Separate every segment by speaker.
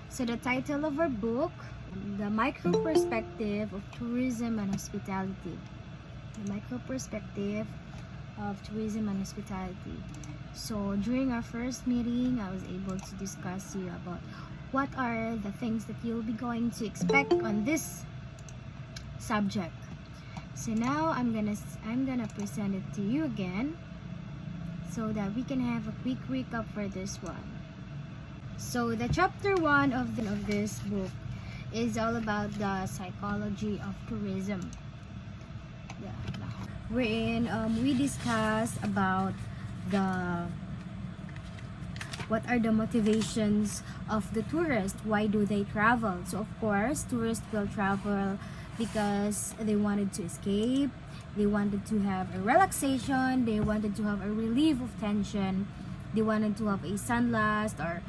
Speaker 1: So the title of our book, The Micro Perspective of Tourism and Hospitality. The Micro Perspective of Tourism and Hospitality. So during our first meeting, I was able to discuss you about what are the things that you'll be going to expect on this subject. So now I'm gonna present it to you again so that we can have a quick recap for this one. So the chapter 1 of this book is all about the psychology of tourism. Wherein we discuss about what are the motivations of the tourist, why do they travel. So of course, tourists will travel because they wanted to escape, they wanted to have a relaxation, they wanted to have a relief of tension, they wanted to have a sunlast or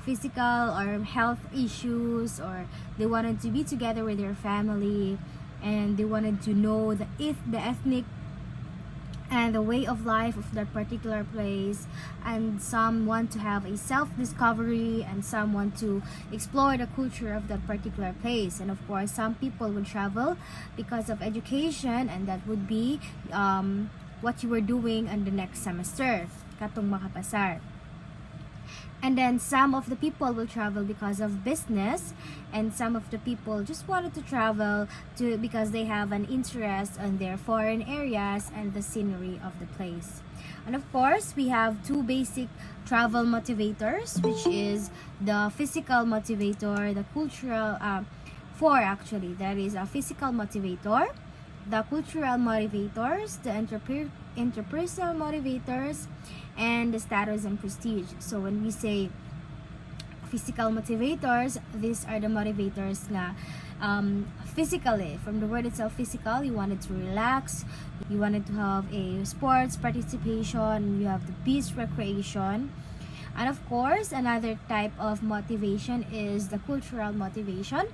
Speaker 1: physical or health issues, or they wanted to be together with their family, and they wanted to know the ethnic and the way of life of that particular place. And some want to have a self-discovery, and some want to explore the culture of that particular place. And of course, some people would travel because of education, and that would be what you were doing in the next semester katong makapasar. And then some of the people will travel because of business, and some of the people just wanted to travel because they have an interest in their foreign areas and the scenery of the place. And of course, we have two basic travel motivators, which is the physical motivator, the cultural, four actually. That is a physical motivator, the cultural motivators, the interpersonal motivators, and the status and prestige. So when we say physical motivators, these are the motivators na physically, from the word itself, physical, you wanted to relax, you wanted to have a sports participation, you have the peace recreation. And of course, another type of motivation is the cultural motivation,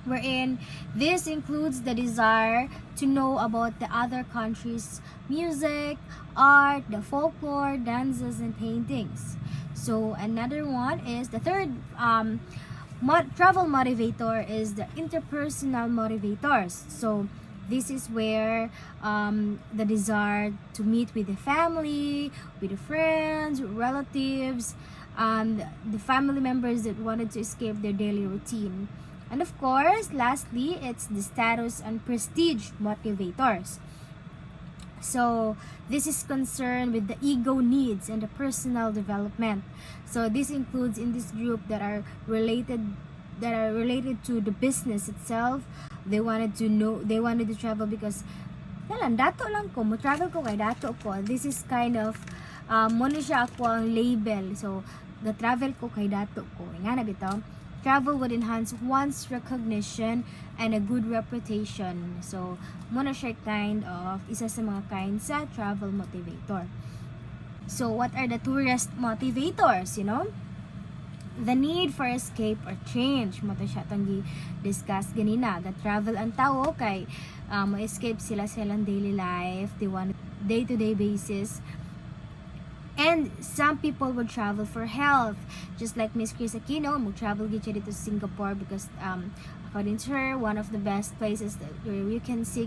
Speaker 1: wherein this includes the desire to know about the other countries' music, art, the folklore, dances, and paintings. So another one is the third travel motivator is the interpersonal motivators. So this is where the desire to meet with the family, with the friends, relatives, and the family members that wanted to escape their daily routine. And of course, lastly, it's the status and prestige motivators. So this is concerned with the ego needs and the personal development. So this includes in this group that are related to the business itself. They wanted to travel because dato lang ko, mo travel ko kay dato ko. This is kind of muna siya ako ang label. So the travel ko kay dato ko. Nga na bitaw. Travel would enhance one's recognition and a good reputation. So, muna siya isa sa mga kind sa travel motivator. So, what are the tourist motivators, The need for escape or change. Mo siya itong discuss ganina. The travel ang tao kay ma-escape sila silang daily life. They want day-to-day basis. And some people would travel for health. Just like Miss Chris Aquino, mag-travel siya dito sa Singapore because according to her, one of the best places where you can seek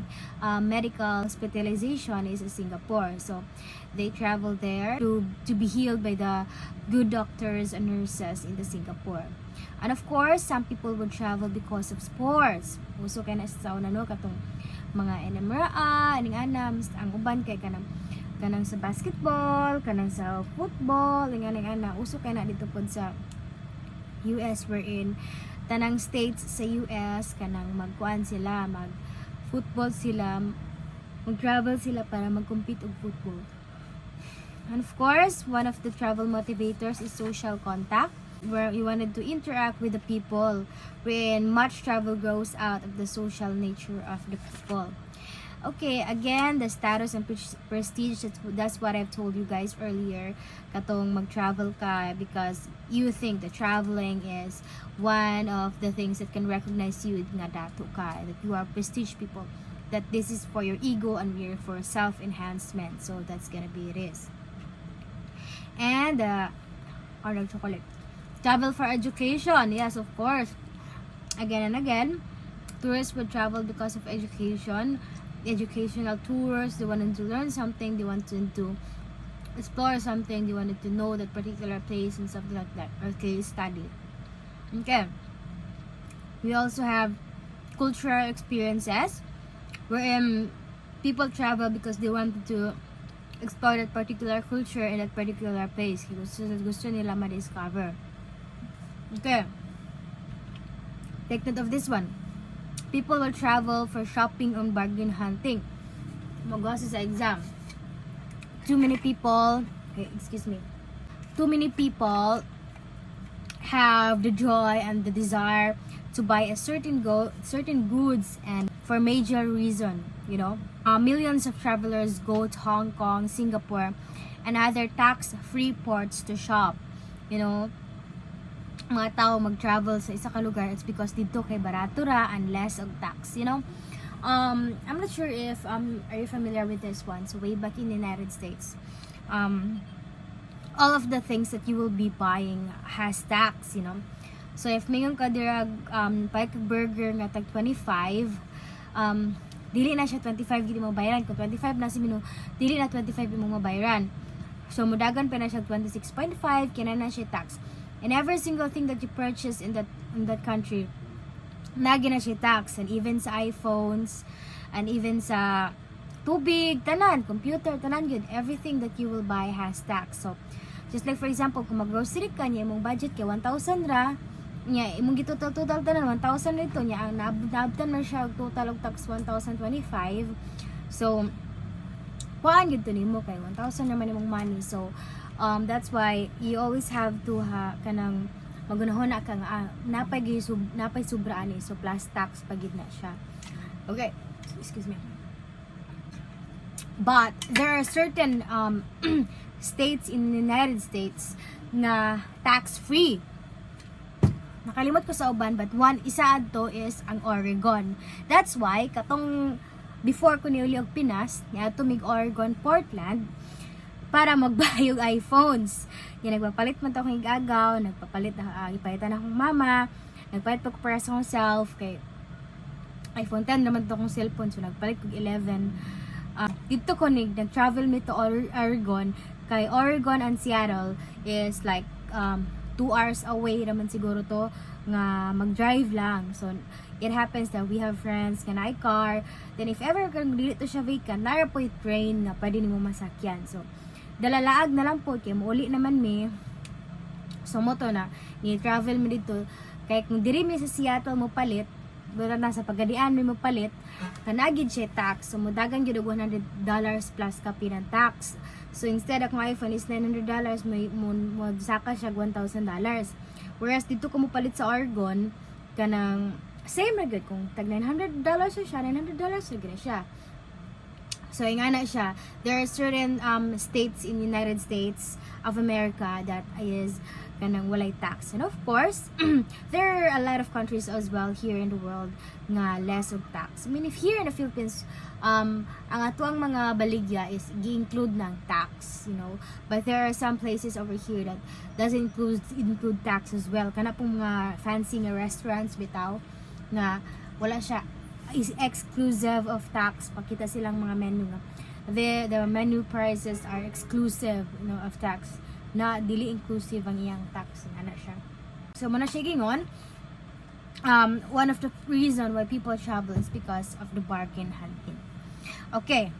Speaker 1: medical hospitalization is in Singapore. So they travel there to be healed by the good doctors and nurses in the Singapore. And of course, some people would travel because of sports. Uso kay na sa una katong mga NMRA, aning anam, ang uban kay kanang sa basketball, kanang sa football, nga uso kay na dito pod sa US, wherein tanang states sa US kanang magkuan sila, mag-football sila, mag-travel sila para mag-compete og football. And of course, one of the travel motivators is social contact, where you wanted to interact with the people, wherein much travel grows out of the social nature of the people. Okay, again, the status and prestige, that's what I've told you guys earlier. Katong mag-travel ka because you think that traveling is one of the things that can recognize you nga dato ka, that you are prestige people, that this is for your ego and for self-enhancement. So that's gonna be it is. And chocolate. Travel for education. Yes, of course. Again and again, tourists would travel because of education. Educational tours. They wanted to learn something. They wanted to explore something. They wanted to know that particular place and something like that. Okay, study. Okay. We also have cultural experiences, wherein people travel because they wanted to explore that particular culture in that particular place. Gusto nila ma-discover. Okay. Take note of this one. People will travel for shopping and bargain hunting. Magwasa sa exam. Too many people have the joy and the desire to buy a certain goods, and for major reason, millions of travelers go to Hong Kong, Singapore, and other tax-free ports to shop. Mga tao mag-travel sa isa ka lugar, it's because dito kay barato ra and less of tax. I'm not sure if are you familiar with this one. So way back in the United States, all of the things that you will be buying has tax. So if mayroon ka dirag pike burger nga tag 25, dili na siya 25 gid mo bayaran. Kung 25 na si mino, dili na 25 mo mabayaran. So mudagan pa na siya 26.5 kina na siya tax. And every single thing that you purchase in that country, nagi na siya tax. And even sa iPhones, and even sa tubig, tanan, computer, tanan yun, everything that you will buy has tax. So just like for example, kung mag-grocery ka, niya imong budget kay 1,000 ra, niya imong gitotal tanan 1,000 nito, niya ang naabtan na siya total og tax 1,025. So kuan gyud to nimo kay 1,000 naman imong money. So that's why you always have to kanang magunahon na kang napay sobra ani, so plus tax pagid na siya. Okay, excuse me. But there are certain states in the United States na tax free. Nakalimot ko sa uban, but isa adto is ang Oregon. That's why katong before ko niuli og Pinas, niya mig Oregon, Portland, para magbayog iPhones. Yan, nagpapalit man to akong igagaw, ipalitan akong mama, nagpalit pa ko para sa akong self, kay iPhone 10 naman to akong cellphone, so nagpalit ko 11. Dito ko nag-travel me to Oregon, kay Oregon and Seattle is like 2 hours away naman siguro to, nga mag-drive lang. So it happens that we have friends nga na car, then if ever kung dito siya vacant, nara po yung train na pwede nimo masakyan. So dalalaag na lang po kay mauli naman mi, so mo to na ni-travel mi dito, kay kung diri mi sa Seattle mo palit, basta na sa Pagadian mi mo palit, kanagid siya tax, so mudagan gyud og $100 plus kapi ng tax. So instead of my iPhone is $900, may magsaka siya $1,000. Whereas dito ko mo palit sa Oregon, kanang same ra gyud, kung tag $900 siya, $900 siya. So nga na siya, there are certain states in the United States of America that is kanang walay tax. And of course, there are a lot of countries as well here in the world nga less of tax. I mean, if here in the Philippines, ang atuang mga baligya is gi-include ng tax, but there are some places over here that doesn't include tax as well. Kana pong mga fancy nga restaurants bitaw nga wala siya, is exclusive of tax. Pakita silang mga menu nga the menu prices are exclusive of tax, na dili inclusive ang iyang tax ana siya. So muna siya gingon, one of the reason why people travel is because of the bargain hunting. Okay,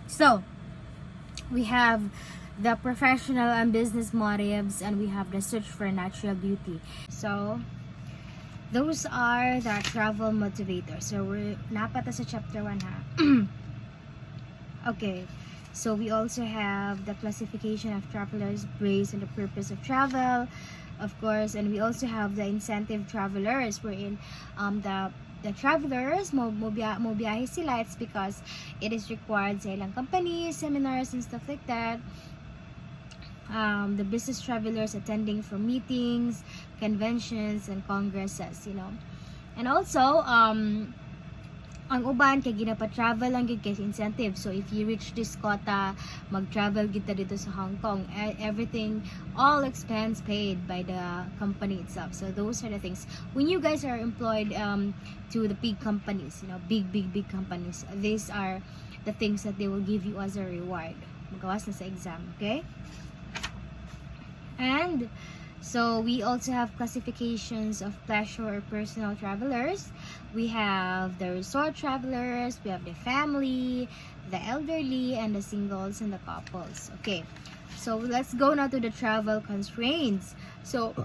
Speaker 1: so we have the professional and business motives, and we have the search for natural beauty. So those are the travel motivators. So we're napata sa chapter 1 ha. Okay, so we also have the classification of travelers based on the purpose of travel, of course, and we also have the incentive travelers, wherein the travelers mo biyahe sila, it's because it is required sa ilang companies, seminars and stuff like that. The business travelers attending for meetings, conventions, and congresses, And also, ang uban kay ginapa-travel lang gid kay incentive. So if you reach this quota, mag-travel gid ta dito sa Hong Kong. Everything, all expense paid by the company itself. So those are the things. When you guys are employed to the big companies, you know, big companies, these are the things that they will give you as a reward. Magawas na sa exam, okay? And so we also have classifications of pleasure or personal travelers. We have the resort travelers, we have the family, the elderly, and the singles and the couples. Okay, so let's go now to the travel constraints. So,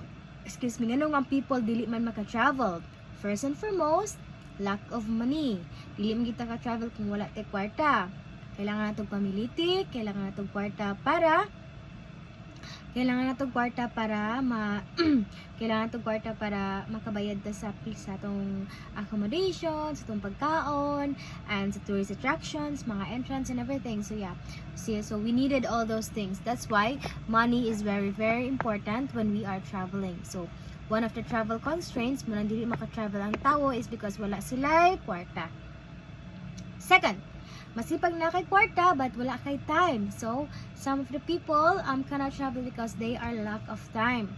Speaker 1: excuse me, ganun ang people dili man maka-travel. First and foremost, lack of money. Dili man kita ka-travel kung wala tay kwarta. Kailangan natong pamiliti, kailangan natong kwarta para kailangan natong kwarta para kailangan natong kwarta para makabayad ta sa atong accommodation, sa atong pagkaon, and sa tourist attractions, mga entrance and everything. So yeah, so we needed all those things. That's why money is very important when we are traveling. So one of the travel constraints mo nang dili maka-travel ang tao is because wala sila kwarta. Second, masipag na kay kwarta but wala kay time. So some of the people cannot travel because they are lack of time.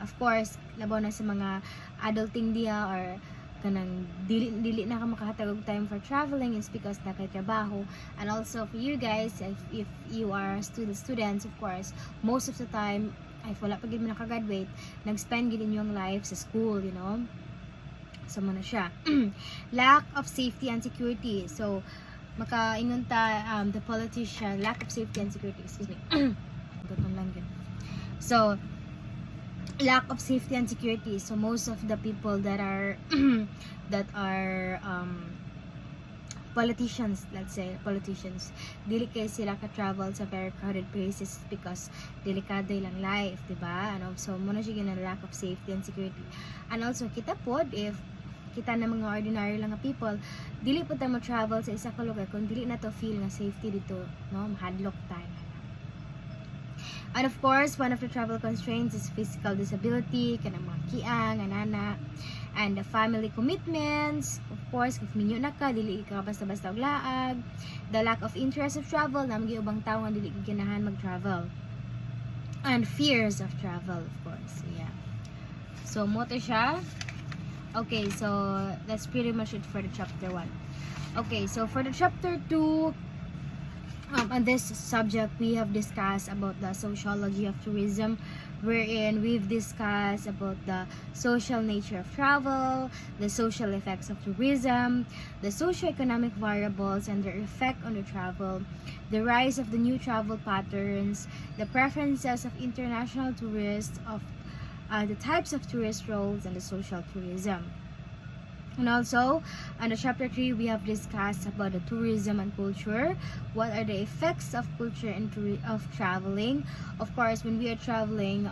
Speaker 1: Of course, labaw na sa mga adulting dia or kanang dili na ka makahatag og time for traveling is because na kay trabaho. And also for you guys, if you are students, of course, most of the time ay wala pa gid mo naka-graduate, nag-spend gid inyong life sa school, you know. So mo na siya. Lack of safety and security. So makaingon ta the politician, lack of safety and security, excuse me. So lack of safety and security. So most of the people that are politicians, let's say politicians, dili kay sila ka-travel sa very crowded places because delikado ilang life, diba? And also muna siya ng lack of safety and security. And also kita pod, if kita na mga ordinary lang nga people, dili po tayo travel sa isa ka lugar kung dili na to feel nga safety dito, no? Mahadlok tayo. And of course, one of the travel constraints is physical disability, kanang mga kiang, anana, and the family commitments. Of course, if minyo na ka, dili ka basta-basta og laag. The lack of interest of travel, namang ubang tao nga dili ganahan mag-travel. And fears of travel, of course. Yeah. So mo to siya. Okay, so that's pretty much it for the chapter 1. Okay, so for the chapter 2, on this subject, we have discussed about the sociology of tourism, wherein we've discussed about the social nature of travel, the social effects of tourism, the socio-economic variables and their effect on the travel, the rise of the new travel patterns, the preferences of international tourists, of the types of tourist roles, and the social tourism. And also, on the chapter 3, we have discussed about the tourism and culture. What are the effects of culture and of traveling? Of course, when we are traveling,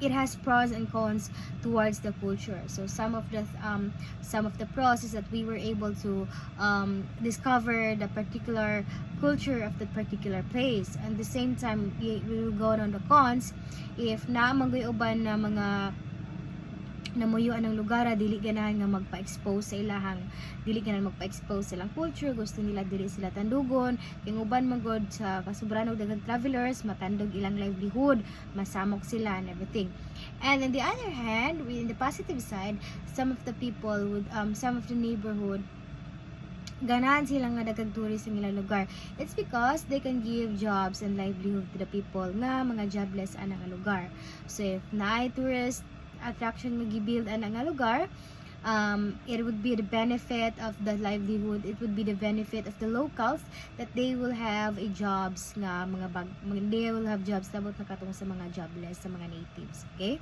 Speaker 1: it has pros and cons towards the culture. So some of the pros is that we were able to discover the particular culture of the particular place. And at the same time, we will go on the cons. If naamang uban na mga namuyuan ng lugar, dili ganahan nga magpa-expose sa ilahang, dili ganahan magpa-expose sa ilang culture, gusto nila dili sila tandugon, kay uban magod sa kasubran og daghang travelers, matandog ilang livelihood, masamok sila and everything. And on the other hand, in the positive side, some of the people would some of the neighborhood ganahan sila nga daghang tourist sa ilang lugar. It's because they can give jobs and livelihood to the people nga mga jobless anang lugar. So if naay tourist attraction nga gibuild ana nga lugar, it would be the benefit of the livelihood, it would be the benefit of the locals that they will have a jobs nga they will have jobs tabot na katong sa mga jobless, sa mga natives, okay?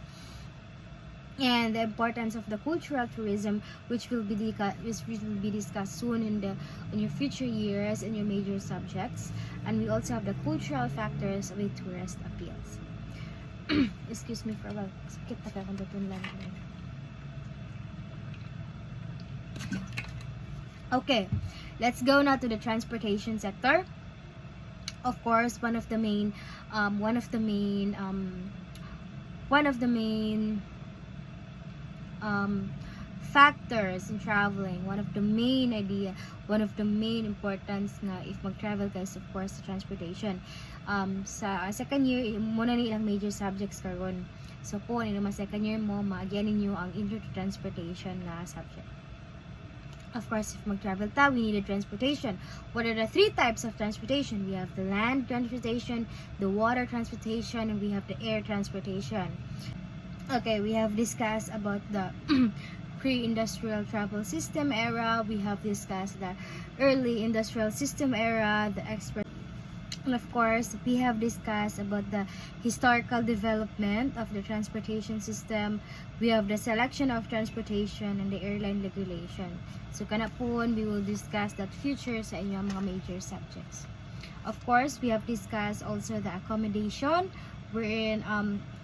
Speaker 1: And the importance of the cultural tourism, which will be discussed soon in your future years and your major subjects. And we also have the cultural factors of a tourist appeals. Excuse me for a while. Sakit na kaya kung lang. Okay, let's go now to the transportation sector. Of course, one of the main factors in traveling. One of the main importance na if mag-travel guys, of course, the transportation. Sa second year, muna ni ilang major subjects karon. So kung ano naman second year mo, maagyan ninyo ang intro to transportation na subject. Of course, if mag-travel ta, we need a transportation. What are the three types of transportation? We have the land transportation, the water transportation, and we have the air transportation. Okay, we have discussed about the pre-industrial travel system era. We have discussed the early industrial system era, the express. And of course, we have discussed about the historical development of the transportation system. We have the selection of transportation and the airline regulation. So kanapon, we will discuss that future sa inyong mga major subjects. Of course, we have discussed also the accommodation, wherein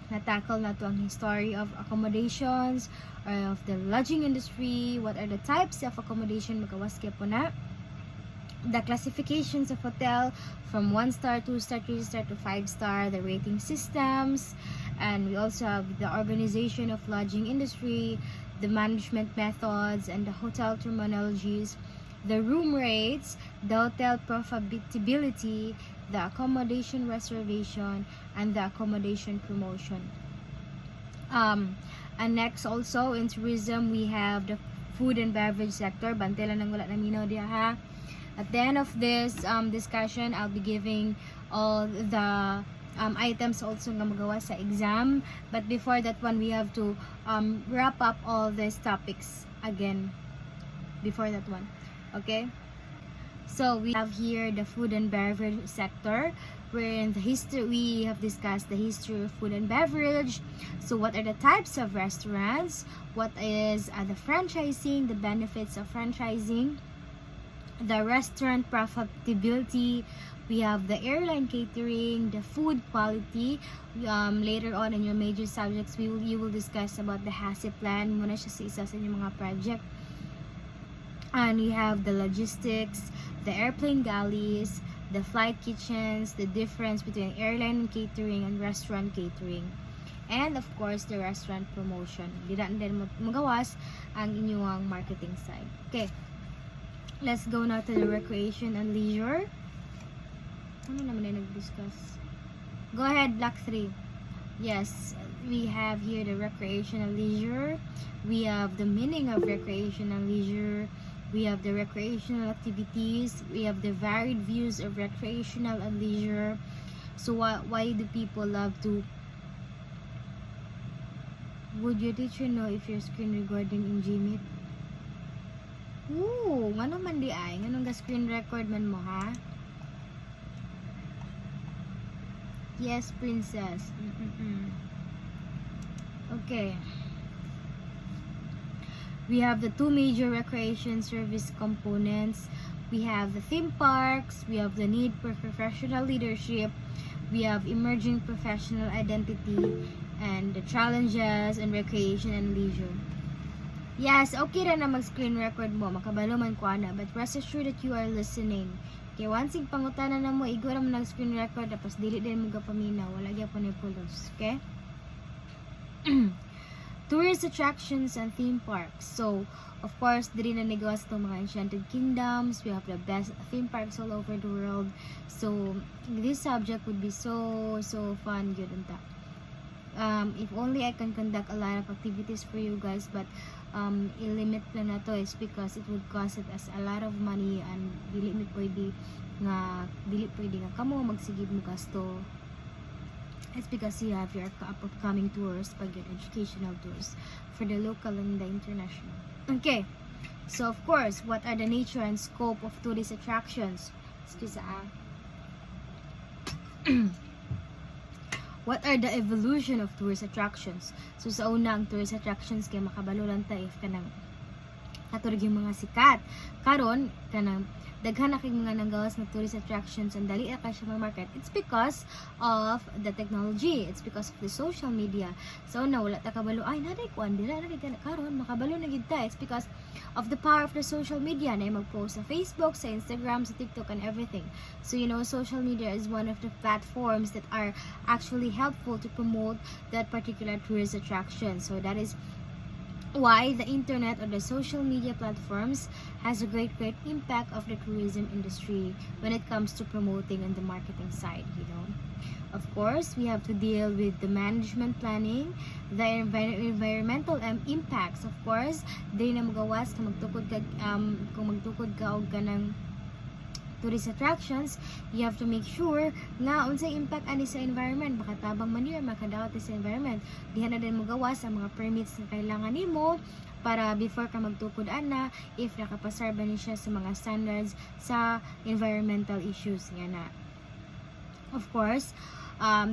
Speaker 1: na-tackle na to ang history of accommodations, or of the lodging industry, what are the types of accommodation, magawaske po na. The classifications of hotel from 1 star, 2 star, 3 star to 5 star, the rating systems, and we also have the organization of lodging industry, the management methods, and the hotel terminologies, the room rates, the hotel profitability, the accommodation reservation, and the accommodation promotion. And next also in tourism, we have the food and beverage sector. Bante lang nang wala na minaw diha ha. At the end of this discussion, I'll be giving all the items also nga magawa sa exam. But before that one, we have to wrap up all these topics again before that one. Okay? So we have here the food and beverage sector, wherein we have discussed the history of food and beverage. So what are the types of restaurants? What is the franchising, the benefits of franchising? The restaurant profitability, we have the airline catering, the food quality. Later on in your major subjects, you will discuss about the HACCP plan. Muna siya sa isa sa inyong mga project. And we have the logistics, the airplane galleys, the flight kitchens, the difference between airline catering and restaurant catering. And of course, the restaurant promotion. Di na din magawas ang inyong marketing side. Okay. Let's go now to the recreation and leisure. Ano naman na nag-discuss? Go ahead, Block 3. Yes, we have here the recreation and leisure. We have the meaning of recreation and leisure. We have the recreational activities. We have the varied views of recreational and leisure. So why do people love to... Would your teacher know if your screen recording in Gmeet? Ooh, ngano man di ay? Nganong ga screen record man mo, ha? Yes, princess. Okay. We have the two major recreation service components. We have the theme parks. We have the need for professional leadership. We have emerging professional identity. And the challenges in recreation and leisure. Yes, okay na mag-screen record mo. Makabalo man ko ana. But rest assured that you are listening. Okay, once pangutana na mo, igura mo nag-screen record. Tapos dili din mo gapaminaw. Wala gyapon ni pulos. Okay? Tourist attractions and theme parks. So, of course, diri na nigawas itong mga enchanted kingdoms. We have the best theme parks all over the world. So, this subject would be so fun. Good and that. If only I can conduct a lot of activities for you guys, but i-limit na to is because it would cost us a lot of money and dili pwede nga kamo magsigid mo gasto. It's because you have your upcoming tours, pag your educational tours for the local and the international. Okay, so of course, what are the nature and scope of tourist attractions? Excuse me. What are the evolution of tourist attractions? So sa una, ang tourist attractions kay makabalo lang ta if kanang katurog yung mga sikat. Karon kanang daghan na kay mga nanggawas na tourist attractions and dali ka siya market. It's because of the technology. It's because of the social media. So na wala ta kabalo ay naday ko andira na karon makabalo na gid ta. It's because of the power of the social media na mag-post sa Facebook, sa Instagram, sa TikTok and everything. So you know, social media is one of the platforms that are actually helpful to promote that particular tourist attraction. So that is why the internet or the social media platforms has a great impact of the tourism industry when it comes to promoting and the marketing side, you know. Of course, we have to deal with the management planning, the environmental impacts. Of course, di na magawas kung magtukod ka og kanang tourist attractions, you have to make sure nga unsay impact ani sa environment, baka tabang manure makadawat sa environment. Diha na din magawas ang mga permits na kailangan nimo para before ka magtukod ana, if nakapasar ba ni siya sa mga standards sa environmental issues nga na. Of course,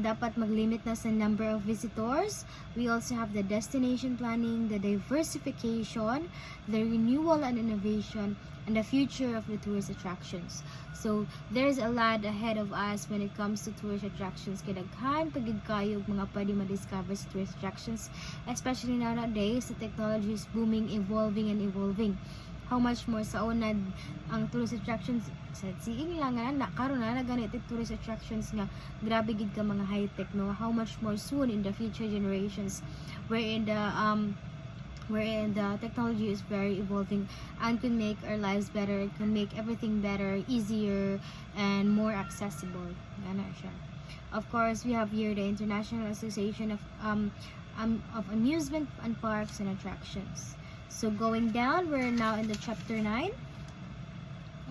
Speaker 1: dapat mag-limit na sa number of visitors. We also have the destination planning, the diversification, the renewal and innovation, and the future of the tourist attractions. So, there's a lot ahead of us when it comes to tourist attractions. Kaya daghan pagid kayo mga pwede ma-discover sa tourist attractions, especially nowadays, the technology is booming, evolving, and evolving. How much more sa unad ang tourist attractions sa siing lang na karon na ganit tourist attractions nga grabe gid ka mga high tech, no. How much more soon in the future generations wherein the technology is very evolving and can make our lives better, can make everything better, easier, and more accessible. Yan na siya. Of course, we have here the International Association of Amusement and Parks and Attractions. So going down, we're now in the chapter 9.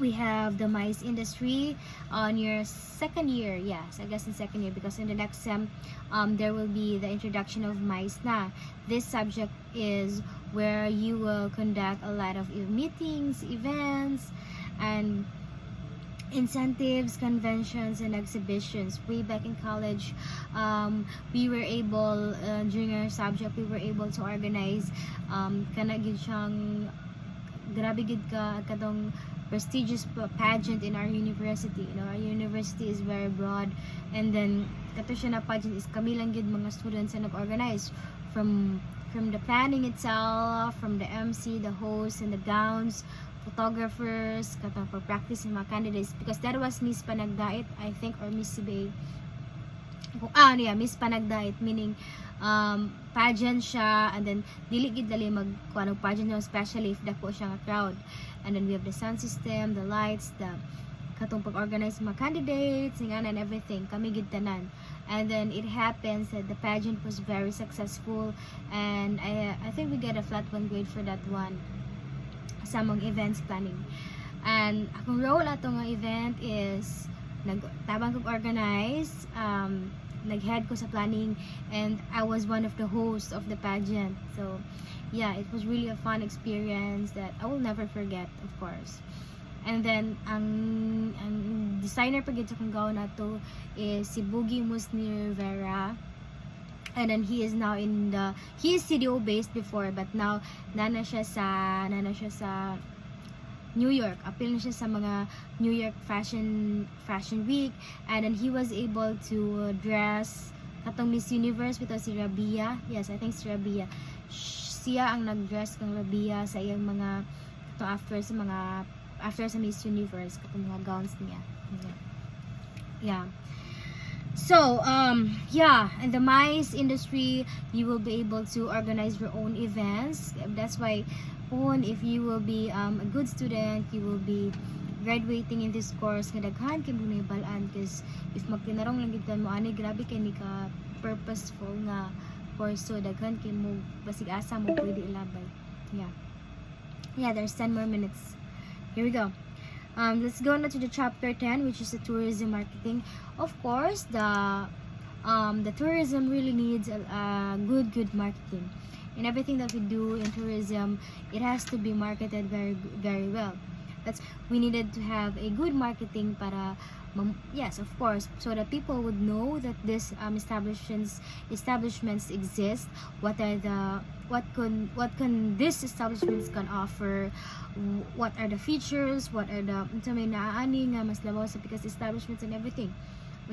Speaker 1: We have the MICE industry on your second year. Yes, I guess in second year, because in the next sem, there will be the introduction of MICE na. This subject is where you will conduct a lot of meetings, events, and incentives, conventions, and exhibitions. Way back in college, we were able, during our subject, we were able to organize kana gid siyang grabe gid ka katong prestigious pageant in our university. You know, our university is very broad, and then kato siya na pageant is kami lang gid mga students na nag-organize from the planning itself, from the MC, the host, and the gowns, photographers, katong for practice ng mga candidates, because that was Miss Panagdait, I think, or Miss Sibay. Miss Panagdait, meaning pageant siya, and then dili gid dali magkuha ng pageant, especially if dako siya nga crowd. And then we have the sound system, the lights, the katong pag-organize mga candidates, and everything, kami gid tanan. And then it happens that the pageant was very successful, and I think we get a flat 1 grade for that one sa mga events planning. And akong role ato nga event is tabang kog organize, nag-head ko sa planning, and I was one of the hosts of the pageant. So yeah, it was really a fun experience that I will never forget, of course. And then ang designer pagid sa kong gawon nato is si Boogie Musni Rivera. And then he is now he is CDO based before, but now nana siya sa New York. Appeal na siya sa mga New York Fashion Week, and then he was able to dress katong Miss Universe bitaw si Rabia. Yes, I think si Rabia. Siya ang nag-dress kang Rabia sa iyang mga after sa Miss Universe katong mga gowns niya. Yeah. So, in the MICE industry, you will be able to organize your own events. That's why, if you will be a good student, you will be graduating in this course, kadaghan kay mo balaan, because if magtinarong lang gid mo ani, grabe kay ni ka purposeful nga course, so daghan kay mo basig asa mo pwede ilabay. Yeah, there's 10 more minutes. Here we go. Let's go now to the chapter 10, which is the tourism marketing. Of course, the tourism really needs a good marketing. In everything that we do in tourism, it has to be marketed very well. We needed to have a good marketing para yes, of course, so that people would know that this establishments exist. What can these establishments can offer? What are the features? What are the may naaani nga mas labaw sa pikas establishments and everything.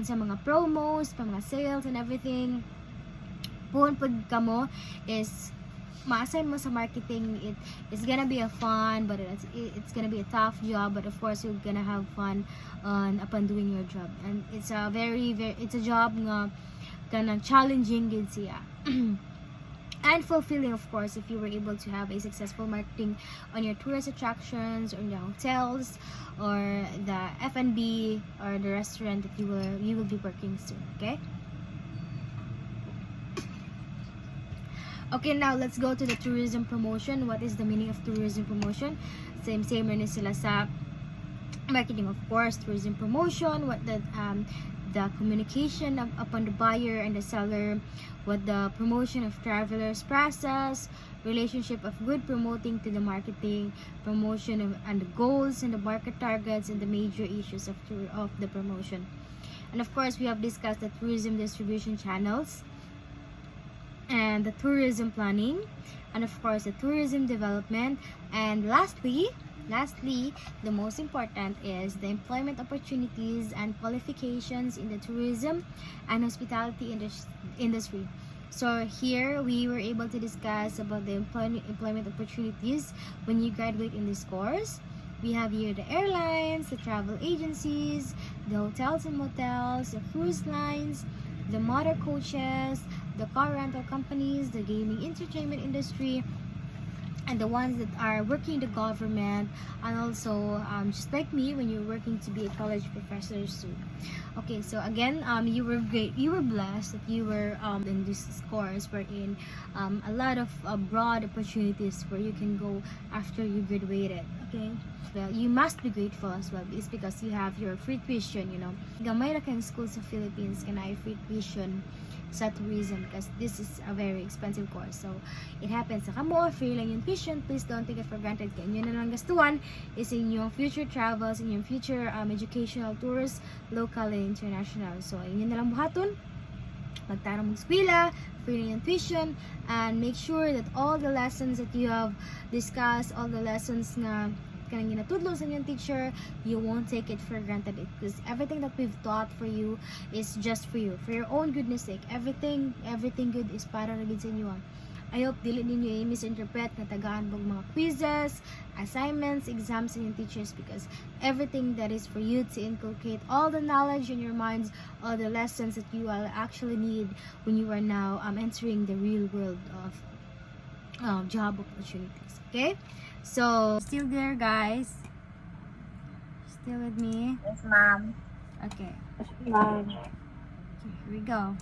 Speaker 1: Sa mga promos, pa mga sales and everything. Pag kamo is ma-assign mo sa marketing, it's gonna be a fun, but it's gonna be a tough job, but of course you're gonna have fun upon doing your job. And it's a job nga kanang challenging gid siya. and fulfilling, of course, if you were able to have a successful marketing on your tourist attractions, or the hotels, or the F&B, or the restaurant that you will be working soon. Okay. Okay, now let's go to the tourism promotion. What is the meaning of tourism promotion? Same rin sila sa marketing, of course. Tourism promotion, what the communication upon the buyer and the seller, what the promotion of travelers process, relationship of good promoting to the marketing, promotion of, and the goals and the market targets and the major issues of the promotion. And of course, we have discussed the tourism distribution channels and the tourism planning, and of course the tourism development, and lastly, the most important is the employment opportunities and qualifications in the tourism and hospitality industry. So here we were able to discuss about the employment opportunities when you graduate in this course. We have here the airlines, the travel agencies, the hotels and motels, the cruise lines, the motor coaches, the car rental companies, the gaming entertainment industry, and the ones that are working in the government, and also just like me, when you're working to be a college professor soon. Okay, so again, you were great, you were blessed that you were in this course, wherein a lot of broad opportunities where you can go after you graduated. Okay, well, you must be grateful as well. It's because you have your free tuition, you know. Gamay ra kayong school sa Philippines kanay free tuition sa tourism, because this is a very expensive course. So it happens sa kamo, free lang yung tuition. Please don't take it for granted. Kaya inyo na lang gastuhan is in yung future travels, in yung future educational tours, local and international. So inyo na lang buhaton, magtarong mag-eskwela, free lang yung tuition, and make sure that all the lessons that you have discussed, all the lessons na kanang ginatudlo sa inyong teacher, you won't take it for granted, because everything that we've taught for you is just for you, for your own goodness sake. Everything good is para ra gid sa inyo. I hope dili ninyo i-misinterpret na tagaan bog mga quizzes, assignments, exams sa inyong teachers, because everything that is for you to inculcate all the knowledge in your minds, all the lessons that you will actually need when you are now entering the real world of job opportunities. Okay, so still there, guys? Still with me?
Speaker 2: Yes, ma'am.
Speaker 1: Okay.
Speaker 2: Ma'am.
Speaker 1: Okay, here we go.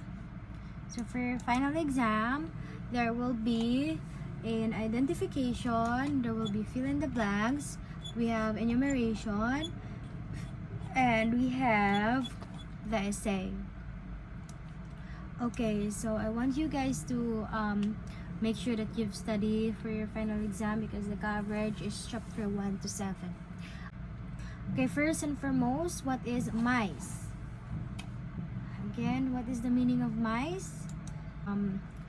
Speaker 1: So for your final exam, there will be an identification, there will be fill in the blanks, we have enumeration, and we have the essay. Okay, so I want you guys to make sure that you've studied for your final exam, because the coverage is chapter 1 to 7. Okay, first and foremost, what is MICE? Again, what is the meaning of MICE?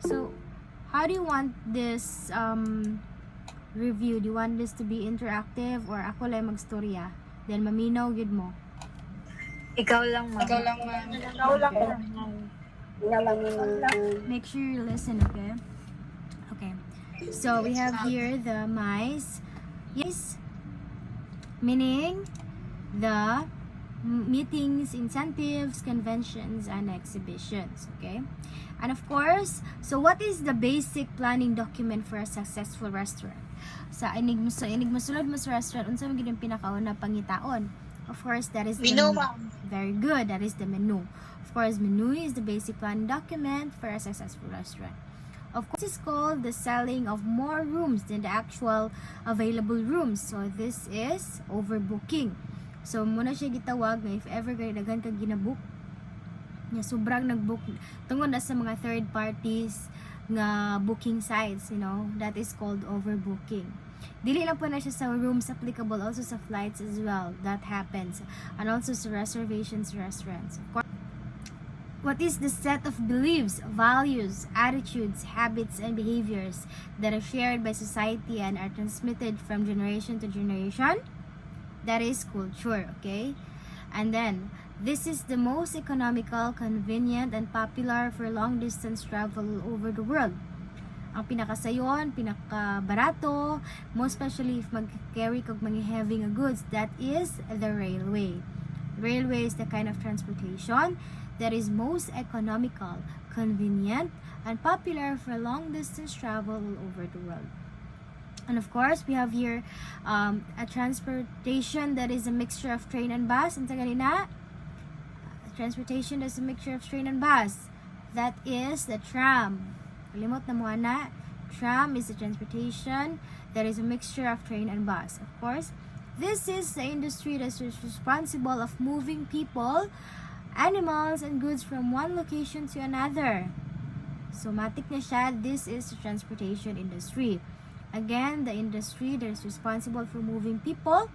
Speaker 1: So how do you want this review? Do you want this to be interactive, or ako lang magstorya? Then maminaw gid mo.
Speaker 2: Ikaw lang, ma'am.
Speaker 3: Ikaw lang, ma'am.
Speaker 2: Ikaw lang, ma'am.
Speaker 1: Make sure you listen, okay? Okay. So we have here the MICE. Yes, meaning the meetings, incentives, conventions, and exhibitions. Okay. And of course, so what is the basic planning document for a successful restaurant? Inig masulod mo sa restaurant, unsa man gid ang pinakauna pangitaon? Of course, that is the
Speaker 2: Menu, ma'am.
Speaker 1: Very good. That is the menu. Of course, menu is the basic planning document for a successful restaurant. Of course, it's called the selling of more rooms than the actual available rooms. So this is overbooking. So muna siya gitawag nga if ever kay daghan ka ginabook, nga sobrang nagbook tungod na sa mga third parties nga booking sites, you know, that is called overbooking. Dili lang po na siya sa rooms, applicable also sa flights as well. That happens. And also sa reservations, restaurants. Of course, what is the set of beliefs, values, attitudes, habits, and behaviors that are shared by society and are transmitted from generation to generation? That is culture, okay? And then, this is the most economical, convenient, and popular for long-distance travel over the world. Ang pinakasayon, pinakabarato, most especially if mag-carry kag mga heavy nga goods, that is the railway. Railway is the kind of transportation that is most economical, convenient, and popular for long distance travel all over the world. And of course, we have here a transportation that is a mixture of train and bus. Ang kanina, transportation that's a mixture of train and bus. That is the tram. Kalimot na mo ana. Tram is a transportation that is a mixture of train and bus. Of course, this is the industry that is responsible of moving people, animals, and goods from one location to another. So, matik na siya. This is the transportation industry. Again, the industry that is responsible for moving people,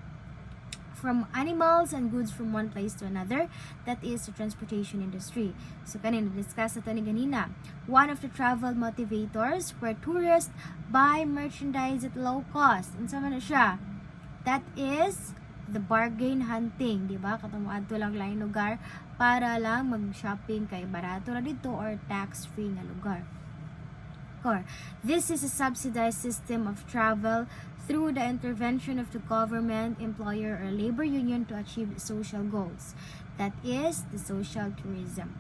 Speaker 1: from animals and goods from one place to another. That is the transportation industry. So kanina discuss ito ni ganina. One of the travel motivators where tourists buy merchandise at low cost. Unsa man na siya? That is the bargain hunting, di ba? Katong adto lang lain lugar para lang mag-shopping kay barato ra dito or tax-free nga lugar. This is a subsidized system of travel through the intervention of the government, employer, or labor union to achieve social goals. That is the social tourism.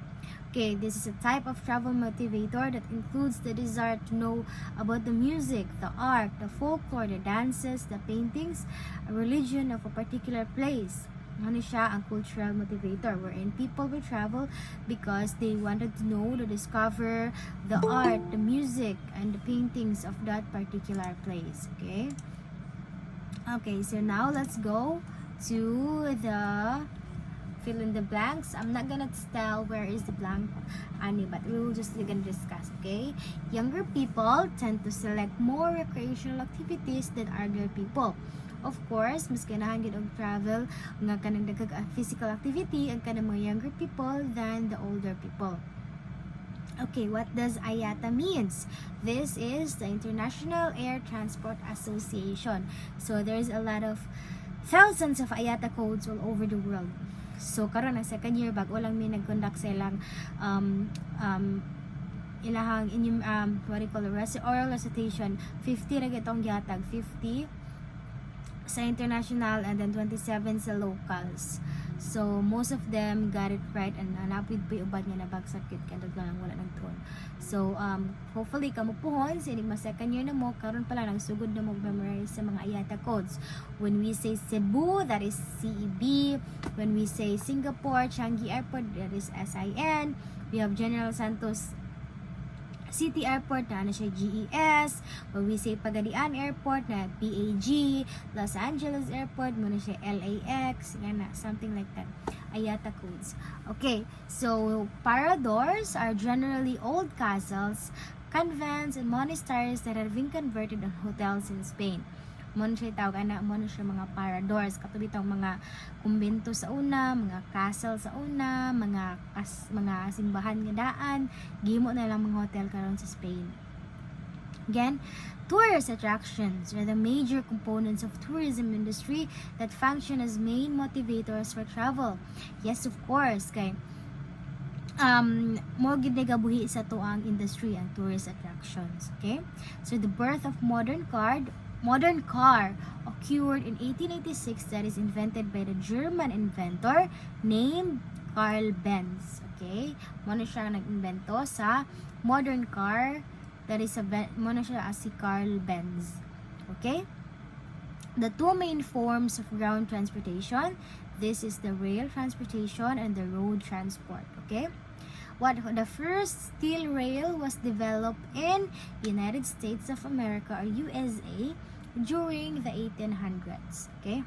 Speaker 1: Okay, this is a type of travel motivator that includes the desire to know about the music, the art, the folklore, the dances, the paintings, a religion of a particular place. Ano siya ang cultural motivator wherein people will travel because they wanted to know, to discover the art, the music, and the paintings of that particular place. Okay, so now let's go to the fill in the blanks. I'm not gonna tell where is the blank but we will just gonna discuss. Okay, younger people tend to select more recreational activities than older people. Of course, mas ganahan gid og travel nga kanang dagdag physical activity ang kanang mga younger people than the older people. Okay, what does IATA means? This is the International Air Transport Association. So there's a lot of thousands of IATA codes all over the world. So karon na second year bago lang mi nag-conduct silang ilahang inyong what do you call it, oral recitation. 50 ra gitong gihatag, 50 sa international and then 27 sa locals. So most of them got it right and napid pa ubad nga nabagsak yun kaya lang wala nagtuon. So hopefully kamo puhon sa inig second year na mo karon pala nagsugod na mo memorize sa mga IATA codes. When we say Cebu, that is CEB. When we say Singapore Changi Airport, that is SIN. We have General Santos City Airport na siya GES. When we say Pagadian Airport na PAG, Los Angeles Airport mo na siya LAX, na something like that. IATA codes. Okay, so paradors are generally old castles, convents, and monasteries that have been converted on hotels in Spain. Mo na siya tawag mo na siya mga paradors, katubi tawag mga kumbento sa una, mga castle sa una, mga simbahan nga daan, gimo na lang mga hotel karon sa Spain. Again, tourist attractions are the major components of tourism industry that function as main motivators for travel. Yes, of course, kay mo gid gabuhi sa tuang industry ang tourist attractions. Okay, so the birth of modern car occurred in 1886, that is invented by the German inventor named Carl Benz. Okay, mo na siya nag-invento sa modern car, that is mo na siya si Carl Benz. Okay, the two main forms of ground transportation, this is the rail transportation and the road transport. Okay, the first steel rail was developed in United States of America or USA during the 1800s. Okay,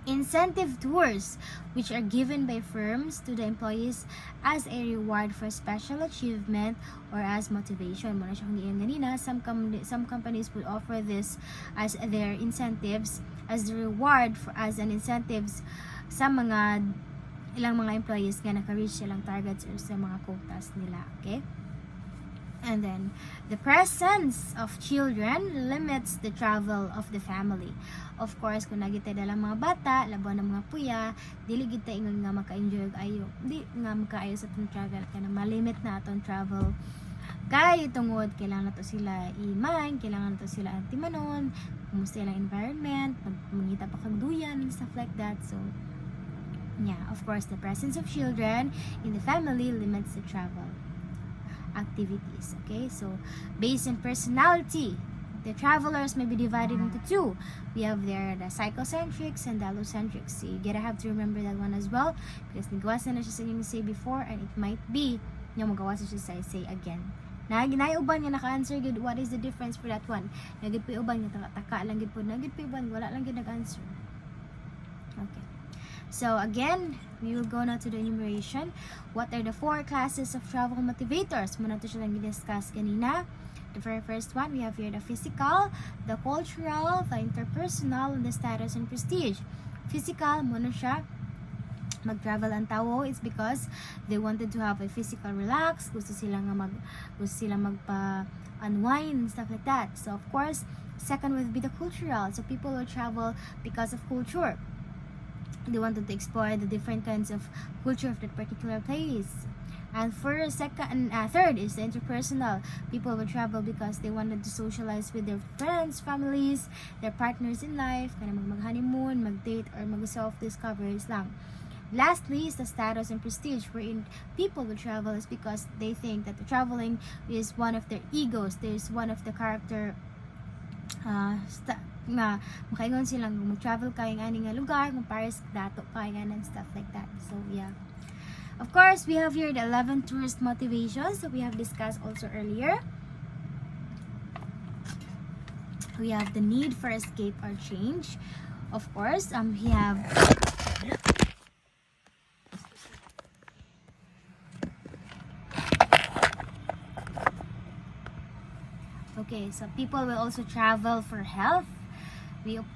Speaker 1: incentive tours, which are given by firms to the employees as a reward for special achievement or as motivation. Muna siya kung ganina, some companies would offer this as their incentives, as the reward as an incentives sa mga ilang mga employees nga naka-reach silang targets or sa mga quotas nila. Okay, and then the presence of children limits the travel of the family. Of course, kung nagita dala mga bata, labo ng mga puya, dili gid ta ingon nga maka-enjoy ayo, di nga makaayo sa atong travel kana malimit na atong travel. Kay tungod kailangan nato sila i-mind, kailangan nato sila antimanon, kumusta ilang environment, mangita pa kagduyan, stuff like that. So yeah, of course, the presence of children in the family limits the travel. activities. Okay, so based on personality, the travelers may be divided into two. We have there the psychocentrics and the allocentrics. So you gotta have to remember that one as well, because nagawas na siya sa inyong say before, and it might be nga magawas na siya sa say again. Uban nga naka-answer gud, what is the difference for that one? Nagid pa uban nga taka lang gid po, nagid pa uban wala lang gid nag-answer. Okay. So again, we will go now to the enumeration. What are the 4 classes of travel motivators? Muna to siya lang i-discuss kanina. The very first one, we have here the physical, the cultural, the interpersonal, and the status and prestige. Physical, muna siya. Mag-travel ang tao is because they wanted to have a physical relax. Gusto silang magpa-unwind and stuff like that. So of course, second would be the cultural. So people will travel because of culture. They wanted to explore the different kinds of culture of that particular place. And third is the interpersonal. People will travel because they wanted to socialize with their friends, families, their partners in life, kana mag-honeymoon, mag-date, or mag-self-discoveries lang. Lastly is the status and prestige, wherein people will travel is because they think that the traveling is one of their egos. There's one of the character na makaingon silang mag-travel kayo nga nga lugar, kung Paris, dato kayo nga and stuff like that. So yeah. Of course, we have here the 11 tourist motivations that we have discussed also earlier. We have the need for escape or change. Of course, we have okay, so people will also travel for health.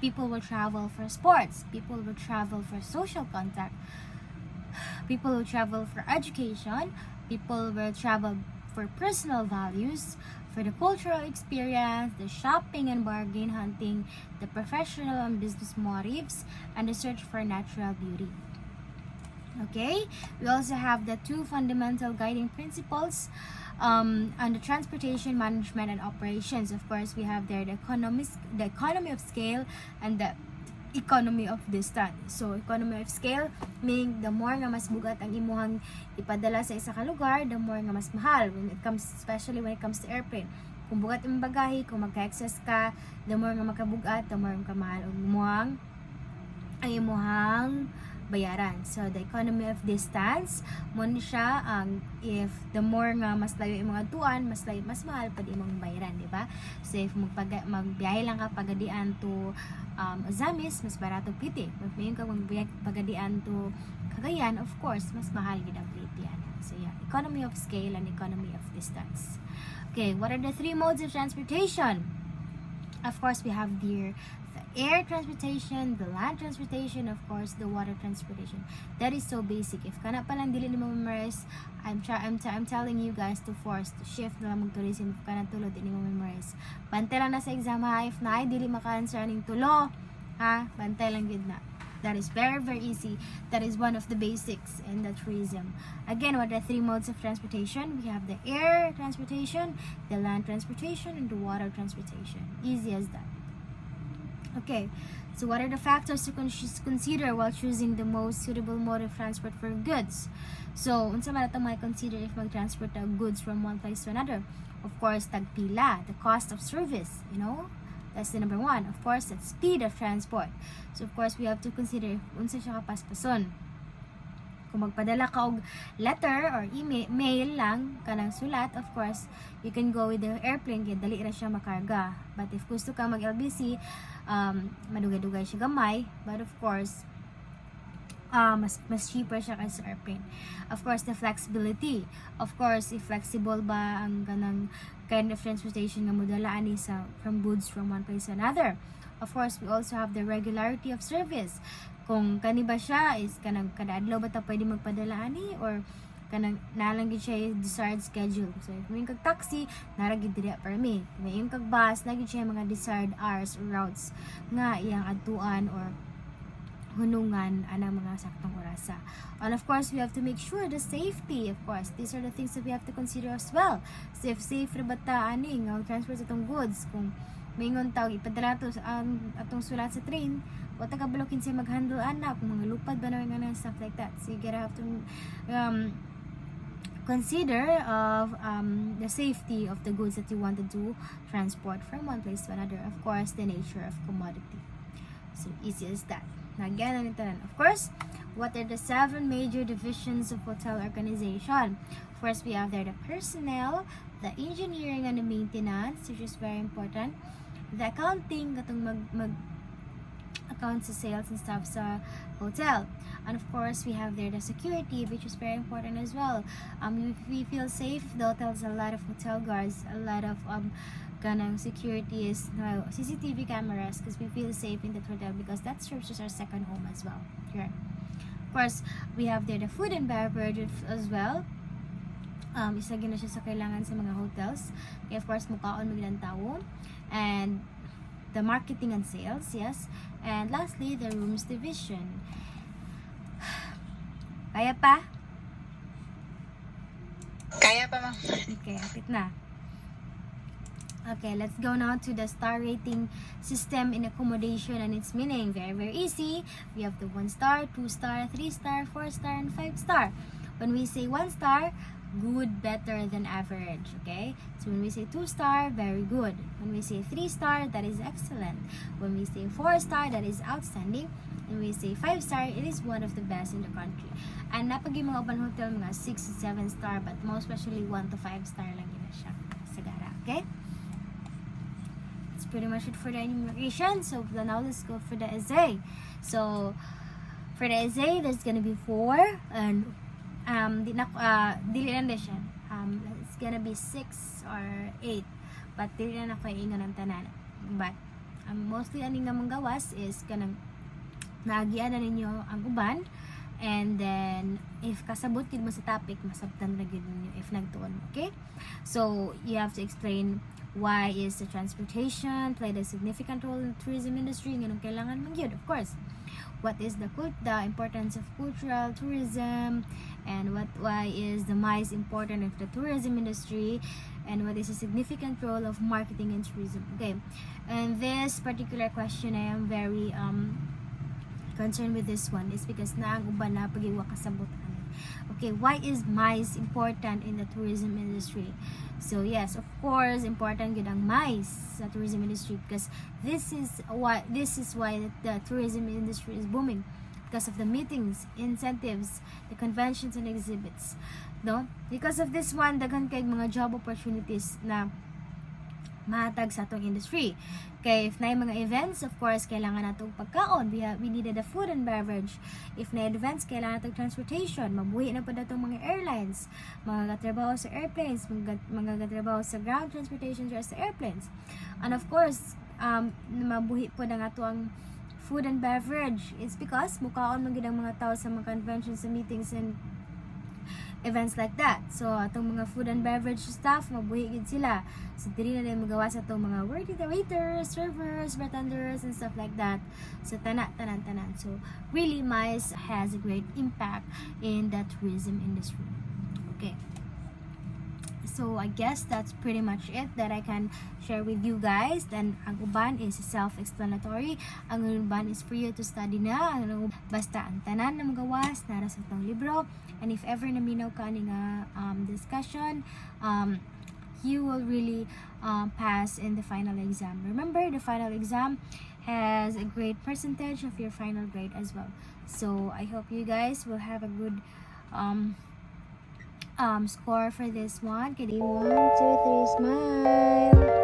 Speaker 1: People will travel for sports. People will travel for social contact. People will travel for education. People will travel for personal values, for the cultural experience, the shopping and bargain hunting, the professional and business motives, and the search for natural beauty. Okay, we also have the 2 fundamental guiding principles on the transportation management and operations. Of course, we have there the economy of scale and the economy of distance. So economy of scale meaning the more nga mas bugat ang imuhang ipadala sa isa ka lugar, the more nga mas mahal especially when it comes to airplane. Kung bugat ang bagahe, kung magka-excess ka, the more nga makabugat, the more nga mahal ang imuhang bayaran. So the economy of distance mo ni siya if the more nga mas layo yung mga tuan, mas mahal pa di mong bayaran, di ba? So if magbiyahe lang ka pagadian to Ozamis, mas barato Piti. If mayon ka pagadian to Cagayan, of course mas mahal gid ang Piti. So yeah, economy of scale and economy of distance. Okay, what are the 3 modes of transportation? Of course, we have the air transportation, the land transportation, of course, the water transportation. That is so basic. If kana pa lang dili ni mo memorize, I'm telling you guys to force to shift na lang mag-tourism. If kana tulo di ni mo memorize, bantay lang na sa exam ha. If na dili maka-answer ning tulo, ha, bantay lang gid na. That is very, very easy. That is one of the basics in the tourism. Again, what are the 3 modes of transportation? We have the air transportation, the land transportation, and the water transportation. Easy as that. Okay, so what are the factors to consider while choosing the most suitable mode of transport for goods? So, unsa man atong consider if mag-transport ang goods from one place to another? Of course, tagpila, the cost of service, That's the number 1. Of course, that's speed of transport. So, of course, we have to consider if unsa siya kapaspason. Kung magpadala ka og letter or email lang kanang sulat, of course, you can go with the airplane kaya dali ra siya makarga. But if gusto ka mag-LBC, madugay-dugay siya gamay. But of course, mas cheaper siya kaysa airplane. Of course, the flexibility. Of course, if flexible ba ang ganang kind of transportation nga modala ani from goods from one place to another. Of course, we also have the regularity of service. Kung kani ba siya is kanang kada adlaw ba ta pwede magpadala ani or kanang nalang gid siya desired schedule. So if may kag taxi, nara gid diri permit. May kag bus, na gid siya mga desired hours or routes nga iyang adtuan or hunungan anang mga saktong orasa. And of course, we have to make sure the safety. Of course, these are the things that we have to consider as well. So if safe ra ba ta ani nga transport sa itong goods, kung maingon tawag ipadala to sa atong sulat sa train, wata ka balokin siya mag-handle anak kung mga lupad ba na nga stuff like that. So you gotta have to consider of the safety of the goods that you wanted to transport from one place to another. Of course, the nature of commodity. So easy as that. Nagyan na tanan. Of course, what are the 7 major divisions of hotel organization? First, we have there the personnel, the engineering and the maintenance, which is very important. The accounting, katong mag accounts sa sales and stuff sa hotel. And of course, we have there the security, which is very important as well. We feel safe, the hotels, a lot of hotel guards, a lot of ganang security is CCTV cameras, because we feel safe in the hotel because that serves as our second home as well. Here. Of course, we have there the food and beverage as well. Isa gina siya sa kailangan sa mga hotels. Kaya of course, mukaon magandang tao. And the marketing and sales, yes. And lastly, the rooms division. Kaya pa?
Speaker 2: Kaya pa, ma'am.
Speaker 1: Okay, apit na. Okay, let's go now to the star rating system in accommodation and its meaning. Very, very easy. We have the 1 star, 2 star, 3 star, 4 star, and 5 star. When we say 1 star, good, better than average. Okay? So when we say 2 star, very good. When we say 3 star, that is excellent. When we say 4 star, that is outstanding. When we say 5 star, it is one of the best in the country. And napag yung mga uban hotel, mga 6 to 7 star, but most especially 1 to 5 star lang yun na siya. Sagara. Okay? That's pretty much it for the enumeration. So now let's go for the essay. So for the essay, there's gonna be 4 and dili lang siya. It's gonna be 6 or 8, but dili na ako ingon ng tanan. But mostly aning nga manggawas is kanang naagian na ninyo ang uban, and then if kasabot gid mo sa topic, masabtan ra gid ninyo if nagtuon. Okay, so you have to explain why is the transportation played a significant role in the tourism industry, nganong kailangan magyud. Of course, what is the importance of cultural tourism, and why is the MICE important of the tourism industry, and what is the significant role of marketing and tourism. Okay, and this particular question, I am very concerned with this one, is because naang uban na pagiwa kasabot. Okay, why is MICE important in the tourism industry? So yes, of course, important gid ang MICE sa tourism industry, because this is why the tourism industry is booming, because of the meetings, incentives, the conventions and exhibits. No? Because of this one, daghan kay mga job opportunities na mahatag sa atong industry. Okay, if na mga events, of course, kailangan natong pagkaon. We needed the food and beverage. If na events, kailangan natong transportation. Mabuhi na po natong mga airlines, mga katrabaho sa airplanes, mga katrabaho sa ground transportation sa airplanes. And of course, mabuhi po na nga to ang food and beverage. It's because mukaon man gid ang mga tao sa mga conventions, sa meetings and events like that. So atong mga food and beverage staff, mabuhi gid sila. So dili na din magawa sa atong mga waiters, servers, bartenders and stuff like that. So tanan. So really, MICE has a great impact in the tourism industry. Okay. So I guess that's pretty much it that I can share with you guys. Then ang uban is self-explanatory. Ang uban is for you to study na. Basta ang tanan na magawas nara sa itong libro. And if ever naminaw ka ni nga discussion, you will really pass in the final exam. Remember, the final exam has a great percentage of your final grade as well. So I hope you guys will have a good score for this one. Okay, 1, 2, 3, smile.